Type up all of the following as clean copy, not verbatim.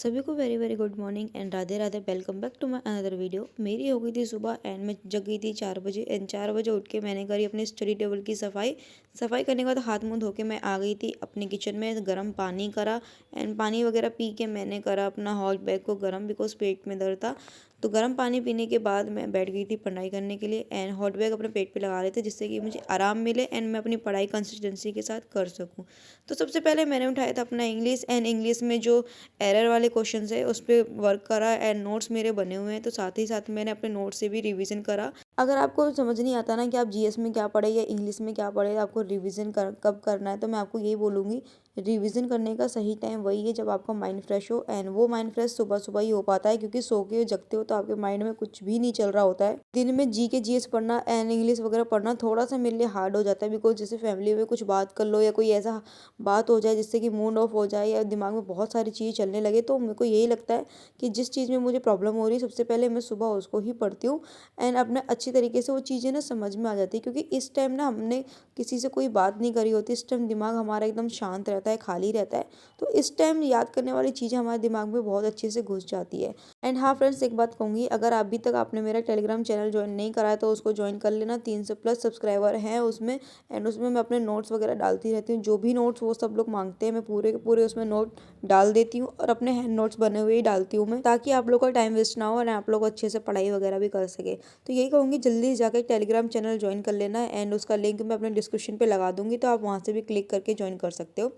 सभी को very very good morning and Radhe Radhe. Welcome back to my another video. मेरी हो गई थी सुबह एंड मैं जग गई थी 4 बजे एंड 4 बजे उठ के मैंने करी अपने स्टडी टेबल की सफाई। सफाई करने के बाद हाथ मुंह धो के मैं आ गई थी अपने किचन में। गर्म पानी करा एंड पानी वगैरह पी के मैंने करा अपना हॉट बैग को गर्म, बिकॉज पेट में दर्द था। तो गर्म पानी पीने के बाद मैं बैठ गई थी पढ़ाई करने के लिए एंड हॉट बैग अपने पेट पे लगा रहे थे, जिससे कि मुझे आराम मिले एंड मैं अपनी पढ़ाई कंसिस्टेंसी के साथ कर सकूं। तो सबसे पहले मैंने उठाया था अपना इंग्लिश एंड इंग्लिश में जो एरर वाले क्वेश्चन है उस पर वर्क करा एंड नोट्स मेरे बने हुए हैं। तो साथ ही साथ मैंने अपने नोट्स से भी रिवीजन करा। अगर आपको समझ नहीं आता ना कि आप जीएस में क्या पढ़े या इंग्लिश में क्या पढ़े, आपको रिवीजन कब करना है, तो मैं आपको यही बोलूँगी, रिवीजन करने का सही टाइम वही है जब आपका माइंड फ्रेश हो। एंड वो माइंड फ्रेश सुबह सुबह ही हो पाता है, क्योंकि सो के जगते हो तो आपके माइंड में कुछ भी नहीं चल रहा होता है। दिन में जी के जीएस पढ़ना एंड इंग्लिश वगैरह पढ़ना थोड़ा सा मेरे लिए हार्ड हो जाता है, बिकॉज जैसे फैमिली में कुछ बात कर लो या कोई ऐसा बात हो जाए जिससे कि मूड ऑफ हो जाए या दिमाग में बहुत सारी चीज़ चलने लगे, तो मेरे को यही लगता है कि जिस चीज़ में मुझे प्रॉब्लम हो रही है सबसे पहले मैं सुबह उसको ही पढ़ती हूँ एंड अपने अच्छी तरीके से वो चीज़ें ना समझ में आ जाती है। क्योंकि इस टाइम ना हमने किसी से कोई बात नहीं करी होती, इस टाइम दिमाग हमारा एकदम शांत रहता है, खाली रहता है। तो इस टाइम याद करने वाली चीज़ें हमारे दिमाग में बहुत अच्छे से घुस जाती है। एंड हाँ फ्रेंड्स, एक बात कहूँगी, अगर अभी तक आपने मेरा टेलीग्राम चैनल ज्वाइन नहीं करा है तो उसको ज्वाइन कर लेना। 300+ सब्सक्राइबर हैं उसमें एंड उसमें मैं अपने नोट्स वगैरह डालती रहती हूँ। जो भी नोट्स वो सब लोग मांगते हैं मैं पूरे के पूरे उसमें नोट डाल देती हूँ और अपने हैंड नोट्स बने हुए ही डालती हूँ मैं, ताकि आप लोग का टाइम वेस्ट ना हो और आप लोग अच्छे से पढ़ाई वगैरह भी कर सके। तो यही कहूँगी, जल्दी से जाकर टेलीग्राम चैनल ज्वाइन कर लेना एंड उसका लिंक मैं अपने डिस्क्रिप्शन पे लगा दूंगी, तो आप वहाँ से भी क्लिक करके ज्वाइन कर सकते हो।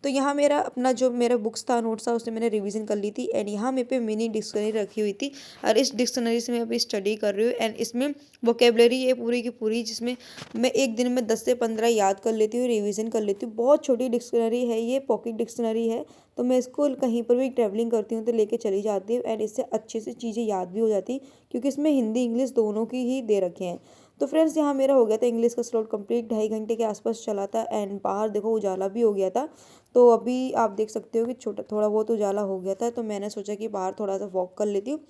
तो यहाँ मेरा अपना जो मेरा बुक्स था, नोट्स था, उससे मैंने रिवीजन कर ली थी एंड यहाँ मेरे पे मिनी डिक्शनरी रखी हुई थी और इस डिक्शनरी से मैं अभी स्टडी कर रही हूँ। एंड इसमें वोकेबलरी है पूरी की पूरी, जिसमें मैं एक दिन में 10 से 15 याद कर लेती हूँ, रिवीजन कर लेती हूँ। बहुत छोटी डिक्शनरी है ये, पॉकेट डिक्शनरी है। तो मैं इसको कहीं पर भी ट्रैवलिंग करती हूँ तो लेके चली जाती हूँ एंड इससे अच्छे से चीज़ें याद भी हो जाती, क्योंकि इसमें हिंदी इंग्लिश दोनों की ही दे रखे हैं। तो फ्रेंड्स, यहाँ मेरा हो गया था इंग्लिश का स्लॉट कंप्लीट, 2.5 घंटे के आसपास चला था एंड बाहर देखो उजाला भी हो गया था। तो अभी आप देख सकते हो कि छोटा थोड़ा बहुत उजाला हो गया था, तो मैंने सोचा कि बाहर थोड़ा सा वॉक कर लेती हूँ,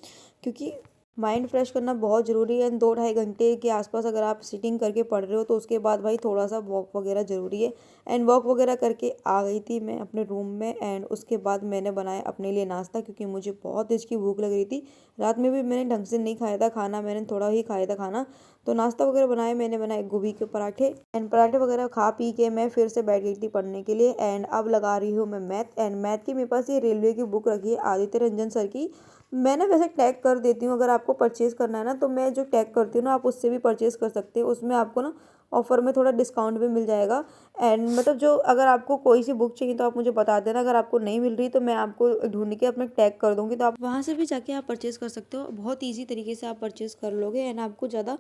क्योंकि माइंड फ्रेश करना बहुत ज़रूरी है। 2-2.5 घंटे के आसपास अगर आप सिटिंग करके पढ़ रहे हो तो उसके बाद भाई थोड़ा सा वॉक वगैरह ज़रूरी है। एंड वॉक वगैरह करके आ गई थी मैं अपने रूम में एंड उसके बाद मैंने बनाया अपने लिए नाश्ता, क्योंकि मुझे बहुत तेज़ की भूख लग रही थी। रात में भी मैंने ढंग से नहीं खाया था खाना, मैंने थोड़ा ही खाया था खाना। तो नाश्ता वगैरह बनाया, मैंने बनाए गोभी के पराठे एंड पराठे वगैरह खा पी के मैं फिर से बैठ गई थी पढ़ने के लिए। एंड अब लगा रही हूँ मैं मैथ एंड मैथ की मेरे पास ये रेलवे की बुक रखी है आदित्य रंजन सर की। मैं ना वैसे टैग कर देती हूँ, अगर आपको परचेज़ करना है ना तो मैं जो टैग करती हूँ ना आप उससे भी परचेज़ कर सकते हो, उसमें आपको ना ऑफर में थोड़ा डिस्काउंट भी मिल जाएगा। एंड मतलब जो अगर आपको कोई सी बुक चाहिए तो आप मुझे बता देना, अगर आपको नहीं मिल रही तो मैं आपको ढूंढ के अपने टैग कर दूँगी, तो आप वहाँ से भी जाके आप परचेज़ कर सकते हो। बहुत ईजी तरीके से आप परचेज़ कर लोगे एंड आपको ज़्यादा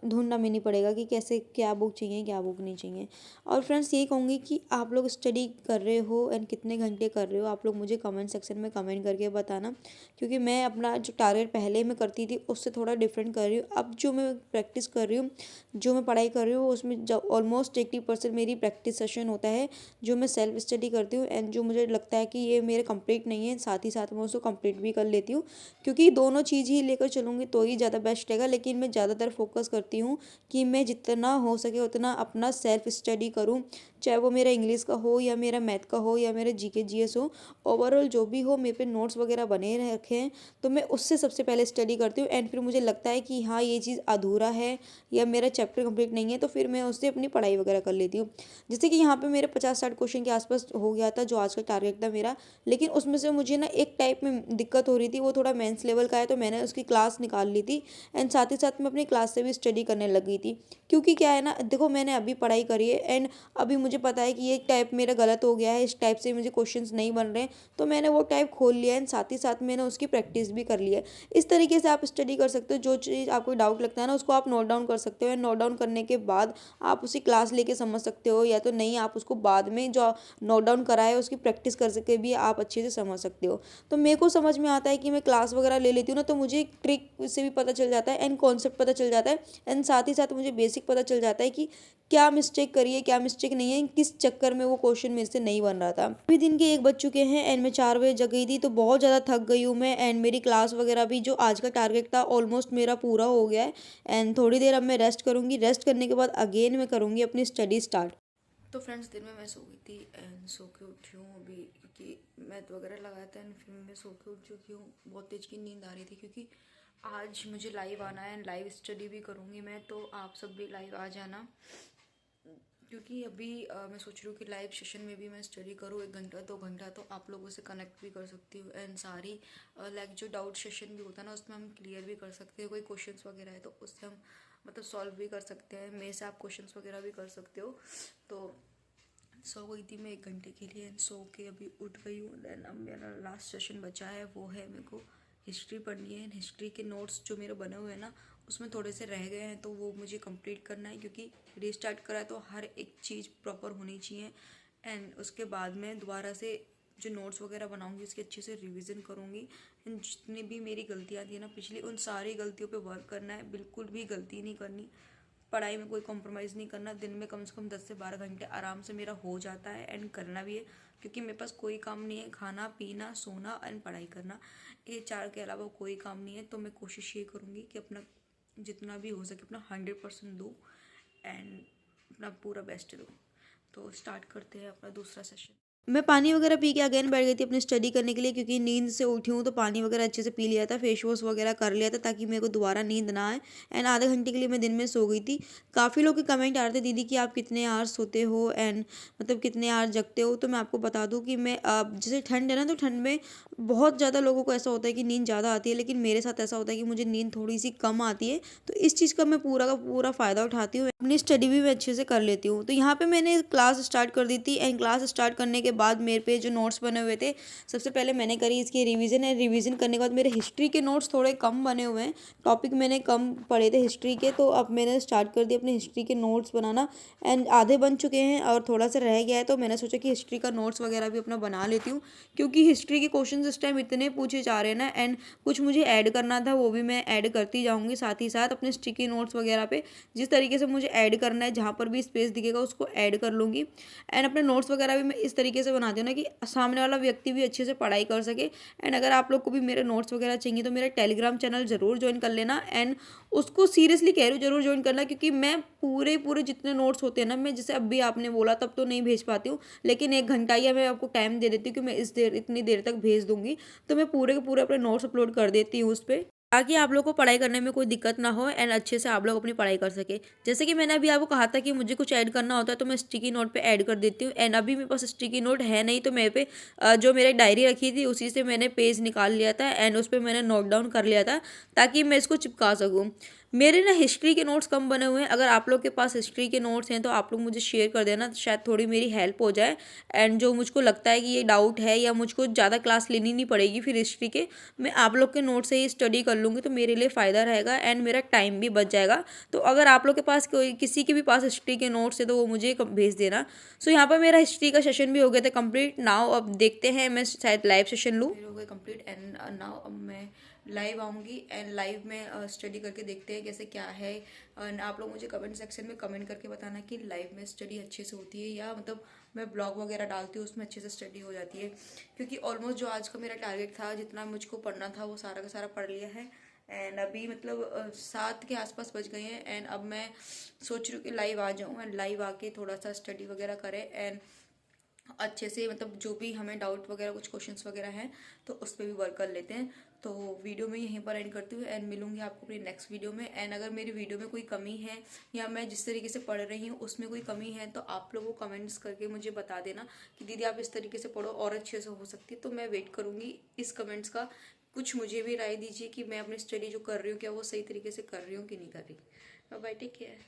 ढूंढना भी नहीं पड़ेगा कि कैसे क्या बुक चाहिए क्या बुक नहीं चाहिए। और फ्रेंड्स, यही कहूँगी कि आप लोग स्टडी कर रहे हो एंड कितने घंटे कर रहे हो, आप लोग मुझे कमेंट सेक्शन में कमेंट करके बताना, क्योंकि मैं अपना जो टारगेट पहले मैं करती थी उससे थोड़ा डिफरेंट कर रही हूँ। अब जो मैं प्रैक्टिस कर रही हूँ, जो मैं पढ़ाई कर रही हूँ, उसमें जब ऑलमोस्ट 80% मेरी प्रैक्टिस सेशन होता है, जो मैं सेल्फ स्टडी करती हूँ एंड जो मुझे लगता है कि ये मेरे कंप्लीट नहीं है, साथ ही साथ मैं उसको कंप्लीट भी कर लेती हूँ, क्योंकि दोनों चीज़ ही लेकर चलूँगी तो ही ज़्यादा बेस्ट रहेगा। लेकिन मैं ज़्यादातर फोकस करती हूँ कि मैं जितना हो सके उतना अपना सेल्फ स्टडी करूँ, चाहे वो मेरा इंग्लिश का हो या मेरा मैथ का हो या मेरा जीके जीएस हो। ओवरऑल जो भी हो, मेरे पे नोट्स वगैरह बने रखे हैं तो मैं उससे सबसे पहले स्टडी करती हूँ एंड फिर मुझे लगता है कि हाँ ये चीज़ अधूरा है या मेरा चैप्टर कंप्लीट नहीं है, तो फिर मैं उससे अपनी पढ़ाई वगैरह कर लेती हूँ। जैसे कि यहाँ पे मेरे 50-60 क्वेश्चन के आसपास हो गया था, जो आज का टारगेट था मेरा। लेकिन उसमें से मुझे ना एक टाइप में दिक्कत हो रही थी, वो थोड़ा मेंस लेवल का है, तो मैंने उसकी क्लास निकाल ली थी एंड साथ ही साथ मैं अपनी क्लास से भी स्टडी करने लग गई थी। क्योंकि क्या है ना, देखो मैंने अभी पढ़ाई करी है एंड अभी मुझे पता है कि ये टाइप मेरा गलत हो गया है, इस टाइप से मुझे क्वेश्चंस नहीं बन रहे हैं, तो मैंने वो टाइप खोल लिया है एंड साथ ही साथ मैंने उसकी प्रैक्टिस भी कर लिया है। इस तरीके से आप स्टडी कर सकते हो, जो चीज़ आपको डाउट लगता है ना उसको आप नोट डाउन कर सकते हो एंड नोट डाउन करने के बाद आप उसी क्लास लेके समझ सकते हो, या तो नहीं आप उसको बाद में जो नोट डाउन करा है उसकी प्रैक्टिस कर सके भी आप अच्छे से समझ सकते हो। तो मेरे को समझ में आता है कि मैं क्लास वगैरह ले लेती हूँ ना, तो मुझे ट्रिक से भी पता चल जाता है एंड कॉन्सेप्ट पता चल जाता है एंड साथ ही साथ मुझे बेसिक पता चल जाता है कि क्या मिस्टेक करी है क्या मिस्टेक नहीं है, किस चक्कर में वो क्वेश्चन मेरे से नहीं बन रहा था। अभी दिन के 1 बज चुके हैं एंड मैं 4 बजे जग गई थी, तो बहुत ज़्यादा थक गई हूँ मैं एंड मेरी क्लास वगैरह भी जो आज का टारगेट था ऑलमोस्ट मेरा पूरा हो गया है। एंड थोड़ी देर अब मैं रेस्ट करूँगी, रेस्ट करने के बाद अगेन मैं करूँगी अपनी स्टडी स्टार्ट। तो फ्रेंड्स दिन में मैं सो गई थी एंड सो के उठी हूँ अभी, क्योंकि मैथ वगैरह लगाया था एंड फिर मैं सो के उठ चुकी हूँ। बहुत तेज की नींद आ रही थी क्योंकि आज मुझे लाइव आना है एंड लाइव स्टडी भी करूँगी मैं, तो आप सब भी लाइव आ जाना। क्योंकि अभी मैं सोच रही हूँ कि लाइव सेशन में भी मैं स्टडी करूँ 1 घंटा 2 घंटा, तो आप लोगों से कनेक्ट भी कर सकती हूँ एंड सारी लाइक जो डाउट सेशन भी होता है ना उसमें हम क्लियर भी कर सकते हैं। कोई क्वेश्चंस वगैरह है तो उससे हम मतलब सॉल्व भी कर सकते हैं, मेरे से आप क्वेश्चंस वगैरह भी कर सकते हो। तो सो गई थी मैं 1 घंटे के लिए एंड सो के अभी उठ गई हूँ। देन अब मेरा लास्ट सेशन बचा है, वो है मेरे को हिस्ट्री पढ़नी है। हिस्ट्री के नोट्स जो मेरे बने हुए हैं ना उसमें थोड़े से रह गए हैं, तो वो मुझे कंप्लीट करना है क्योंकि रीस्टार्ट करा है तो हर एक चीज़ प्रॉपर होनी चाहिए। एंड उसके बाद में दोबारा से जो नोट्स वगैरह बनाऊंगी उसकी अच्छे से रिवीजन करूंगी एंड जितनी भी मेरी गलतियाँ थी ना पिछली, उन सारी गलतियों पे वर्क करना है, बिल्कुल भी गलती नहीं करनी। पढ़ाई में कोई कॉम्प्रोमाइज़ नहीं करना। दिन में कम से कम 10 से 12 घंटे आराम से मेरा हो जाता है एंड करना भी है क्योंकि मेरे पास कोई काम नहीं है, खाना पीना सोना एंड पढ़ाई करना, ये 4 के अलावा कोई काम नहीं है। तो मैं कोशिश ये करूँगी कि अपना जितना भी हो सके अपना 100% दूँ एंड अपना पूरा बेस्ट दूँ। तो स्टार्ट करते हैं अपना दूसरा सेशन। मैं पानी वगैरह पी के अगेन बैठ गई थी अपनी स्टडी करने के लिए, क्योंकि नींद से उठी हूँ तो पानी वगैरह अच्छे से पी लिया था, फेस वॉश वगैरह कर लिया था ताकि मेरे को दोबारा नींद ना आए। एंड आधे घंटे के लिए मैं दिन में सो गई थी। काफ़ी लोग के कमेंट आ रहे थे दीदी कि आप कितने आवर्स सोते हो एंड मतलब कितने आवर्स जगते हो। तो मैं आपको बता दूँ कि मैं जैसे ठंड है ना, तो ठंड में बहुत ज़्यादा लोगों को ऐसा होता है कि नींद ज़्यादा आती है, लेकिन मेरे साथ ऐसा होता है कि मुझे नींद थोड़ी सी कम आती है। तो इस चीज़ का मैं पूरा का पूरा फ़ायदा उठाती हूँ, अपनी स्टडी भी मैं अच्छे से कर लेती हूँ। तो यहाँ पे मैंने क्लास स्टार्ट कर दी थी एंड क्लास स्टार्ट करने के बाद मेरे पे जो नोट्स बने हुए थे, सबसे पहले मैंने करी इसकी रिवीजन। एंड रिवीजन करने के बाद मेरे हिस्ट्री के नोट्स थोड़े कम बने हुए हैं, टॉपिक मैंने कम पढ़े थे हिस्ट्री के, तो अब मैंने स्टार्ट कर दिया अपने हिस्ट्री के नोट्स बनाना एंड आधे बन चुके हैं और थोड़ा सा रह गया है। तो मैंने सोचा कि हिस्ट्री का नोट्स वगैरह भी अपना बना लेती हूँ, क्योंकि हिस्ट्री के क्वेश्चन इस टाइम इतने पूछे जा रहे हैं ना एंड कुछ मुझे ऐड करना था, वो भी मैं ऐड करती जाऊँगी साथ ही साथ अपने स्टिकी नोट्स वगैरह पे। जिस तरीके से मुझे ऐड करना है, जहाँ पर भी स्पेस दिखेगा उसको ऐड कर लूँगी। एंड अपने नोट्स वगैरह भी मैं इस तरीके से बनाती हूँ ना कि सामने वाला व्यक्ति भी अच्छे से पढ़ाई कर सके। एंड अगर आप लोग को भी मेरे नोट्स वगैरह चाहिए तो मेरा टेलीग्राम चैनल ज़रूर ज्वाइन कर लेना एंड उसको सीरियसली कह रही हूँ ज़रूर ज्वाइन करना, क्योंकि मैं पूरे पूरे जितने नोट्स होते हैं ना, मैं जैसे अभी आपने बोला तब तो नहीं भेज पाती हूँ, लेकिन 1 घंटा या मैं आपको टाइम दे देती हूँ कि मैं इतनी देर तक भेज दूँगी। तो मैं पूरे के पूरे अपने नोट्स अपलोड कर देती हूँ उस पर, ताकि आप लोग को पढ़ाई करने में कोई दिक्कत ना हो एंड अच्छे से आप लोग अपनी पढ़ाई कर सके। जैसे कि मैंने अभी आपको कहा था कि मुझे कुछ ऐड करना होता है तो मैं स्टिकी नोट पे ऐड कर देती हूँ। एंड अभी मेरे पास स्टिकी नोट है नहीं, तो मेरे पे जो मेरे डायरी रखी थी उसी से मैंने पेज निकाल लिया था एंड उस पर मैंने नोट डाउन कर लिया था ताकि मैं इसको चिपका सकूँ। मेरे ना हिस्ट्री के नोट्स कम बने हुए हैं, अगर आप लोग के पास हिस्ट्री के नोट्स हैं तो आप लोग मुझे शेयर कर देना, शायद थोड़ी मेरी हेल्प हो जाए। एंड जो मुझको लगता है कि ये डाउट है या मुझको ज़्यादा क्लास लेनी नहीं पड़ेगी फिर हिस्ट्री के, मैं आप लोग के नोट से ही स्टडी कर लूँगी, तो मेरे लिए फ़ायदा रहेगा एंड मेरा टाइम भी बच जाएगा। तो अगर आप लोग के पास कोई किसी के भी पास हिस्ट्री के नोट्स है तो वो मुझे भेज देना। सो यहाँ पर मेरा हिस्ट्री का सेशन भी हो गया था कंप्लीट। नाउ अब देखते हैं, मैं शायद लाइव सेशन लूँ। हो गया कंप्लीट एंड नाउ अब मैं लाइव आऊँगी एंड लाइव में स्टडी करके देखते हैं कैसे क्या है। एंड आप लोग मुझे कमेंट सेक्शन में कमेंट करके बताना कि लाइव में स्टडी अच्छे से होती है या मतलब मैं ब्लॉग वगैरह डालती हूँ उसमें अच्छे से स्टडी हो जाती है। क्योंकि ऑलमोस्ट जो आज का मेरा टारगेट था, जितना मुझको पढ़ना था वो सारा का सारा पढ़ लिया है। एंड अभी मतलब 7 के आसपास बज गए हैं एंड अब मैं सोच रही हूँ कि लाइव आ जाऊँ एंड लाइव आके थोड़ा सा स्टडी वगैरह करें एंड अच्छे से मतलब जो भी हमें डाउट वगैरह कुछ क्वेश्चंस वगैरह हैं तो उस पर भी वर्क कर लेते हैं। तो वीडियो में यहीं पर एंड करती हूँ एंड मिलूंगी आपको अपनी नेक्स्ट वीडियो में। एंड अगर मेरी वीडियो में कोई कमी है या मैं जिस तरीके से पढ़ रही हूँ उसमें कोई कमी है तो आप लोगों को कमेंट्स करके मुझे बता देना कि दीदी आप इस तरीके से पढ़ो और अच्छे से हो सकती है। तो मैं वेट करूँगी इस कमेंट्स का। कुछ मुझे भी राय दीजिए कि मैं अपनी स्टडी जो कर रही हूँ क्या वो सही तरीके से कर रही हूँ कि नहीं कर रही। Bye, take care.